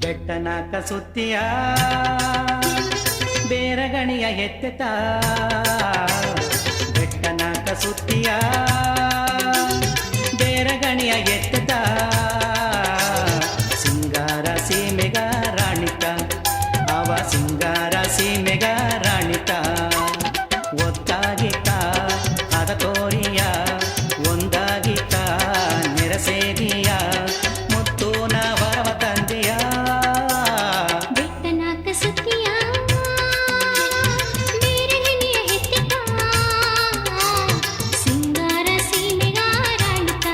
ಬೆಟ್ಟನ ಕಸುತ್ತಿಯ ಬೇರಗಣಿಯ ಎತ್ತೆತ ಬೆಟ್ಟನ ಕಸುತ್ತಿಯ ಬೇರಗಣಿಯ ಎತ್ತೆತ ಸಿಂಗಾರ ಸೀಮೆಗ ರಾಣಿತ ಅವ ಸಿಂಗಾರ ಸೀಮೆಗ ರಾಣಿತ ಒತ್ತಾಗಿತ ಅದ ತೋರಿಯ ಒಂದಾಗಿತ ನೆರಸೇರಿಯ ಮುತ್ತೂನ ವರವ ತಂದೆಯ ಬೆಟ್ಟನ ಕಸುತ್ತಿಯ ಬೇರಗಣಿಯ ಎತ್ತೆತ ಸಿಂಗಾರ ಸೀಮೆಗ ರಾಣಿತ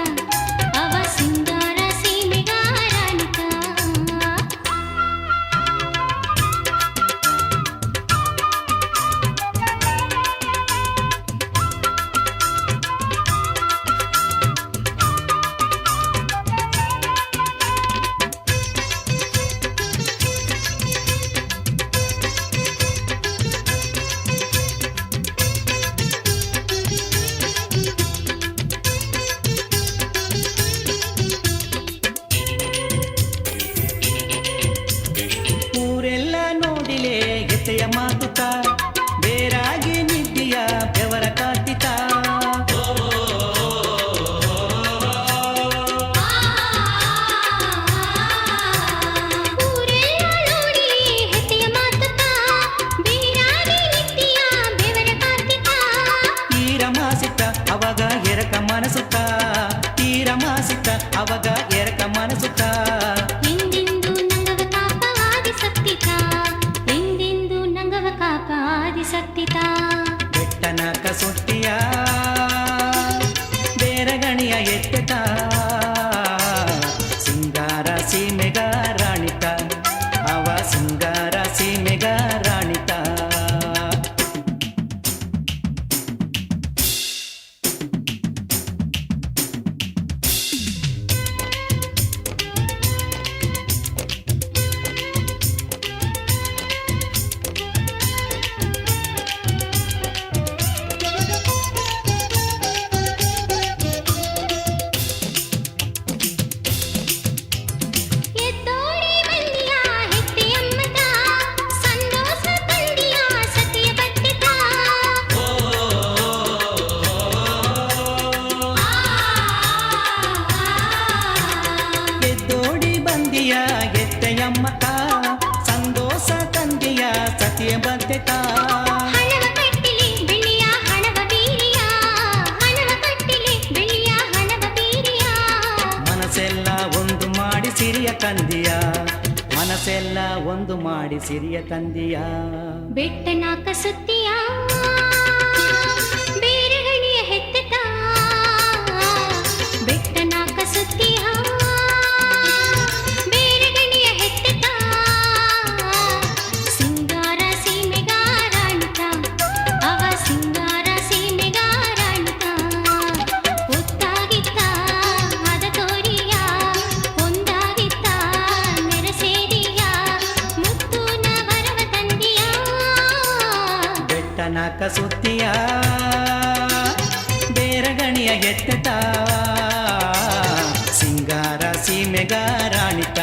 ಅವ ಸಿಂಗಾರ ಸೀಮೆಗ ರಾಣಿತ ಊರೆಲ್ಲ ನೋಡಿಲೆ ಎತ್ತೆಯ ಮಾತುತ ಬೇರಾಗಿ ನಿದ್ದಿಯ ಬೆವರ ಕಾಟಿತ ಊರೆಲ್ಲ ನೋಡಿ ಹೆತ್ತೆಯ ಮಾತುತ ಬೇರಾಗಿ ನಿತ್ಯ ಬೆವರ ಕಾತಿತ ಈರ ಮಾಸಿತ ಅವಾಗ ಎರಕ ಮನಸುತ್ತ ಈರ ಮಾಸಿತ ಅವಾಗ ಎರಕ ಮನಸುತ್ತ ಎಂದೆಂದು ನಂಗವ ಕಾಪ ಆದಿಸಕ್ತಿತ ಎಂದೆಂದು ನಂಗವ ಕಾಪ ಆದಿಸಕ್ತಿತ ಬೆಟ್ಟನ ಕಸುತ್ತಿಯ ಬೇರಗಣಿಯ ಎತ್ತೆತ ಸಿಂಗಾರ ಸೀಮೆಗ ರಾಣಿತ ಅವ ಸಿಂಗಾರ ಸೀಮೆಗ ರಾಣಿತ ಎದ್ದೋಡಿ ಬಂದಿಯ ಹೆತ್ತೆಯಮ್ಮತ ಸಂತೋಷ ತಂದಿಯ ಸತಿಯ ಬತ್ತಿತ ಎದ್ದೋಡಿ ಬಂದಿಯ ಎತ್ತೆಯಮ್ಮತ ಸಂತೋಷ ತಂದೆಯ ಸತಿಯ ಬದ್ದೆತ ಹಣವ ಕಟ್ಟಿಲಿ ಬೆಳ್ಳಿಯ ಹಣವ ಬೀರಿಯ ಹಣವ ಕಟ್ಟಿಲಿ ಬೆಳ್ಳಿಯ ಹಣವ ಬೀರಿಯ ಮನಸ್ಸೆಲ್ಲ ಒಂದು ಮಾಡಿ ಸಿರಿಯ ತಂದಿಯ ಮನಸ್ಸೆಲ್ಲ ಒಂದು ಮಾಡಿ ಸಿರಿಯ ತಂದಿಯ ಬೆಟ್ಟನ ಕಸುತ್ತಿಯ ಬೇರಗಣಿಯ ಹೆತ್ತೆತ ಬೆಟ್ಟನ ಕಸುತ್ತಿಯ ಬೇರಗಣಿಯ ಹೆತ್ತೆತ ಸಿಂಗಾರ ಸೀಮೆಗ ರಾಣಿತ ಅವ ಸಿಂಗಾರ ಸೀಮೆಗ ರಾಣಿತ ಒತ್ತಾಗಿತ್ತ ಅದ ತೋರಿಯ ಒಂದಾಗಿತ್ತ ನೆರಸೇರಿಯ ಮುತ್ತೂನ ವರವ ತಂದಿಯ ಬೆಟ್ಟನ ಕಸುತ್ತಿಯ ಬೇರಗಣಿಯ ಎತ್ತೆತ ಸಿಂಗಾರ ಸೀಮೆಗ ರಾಣಿತ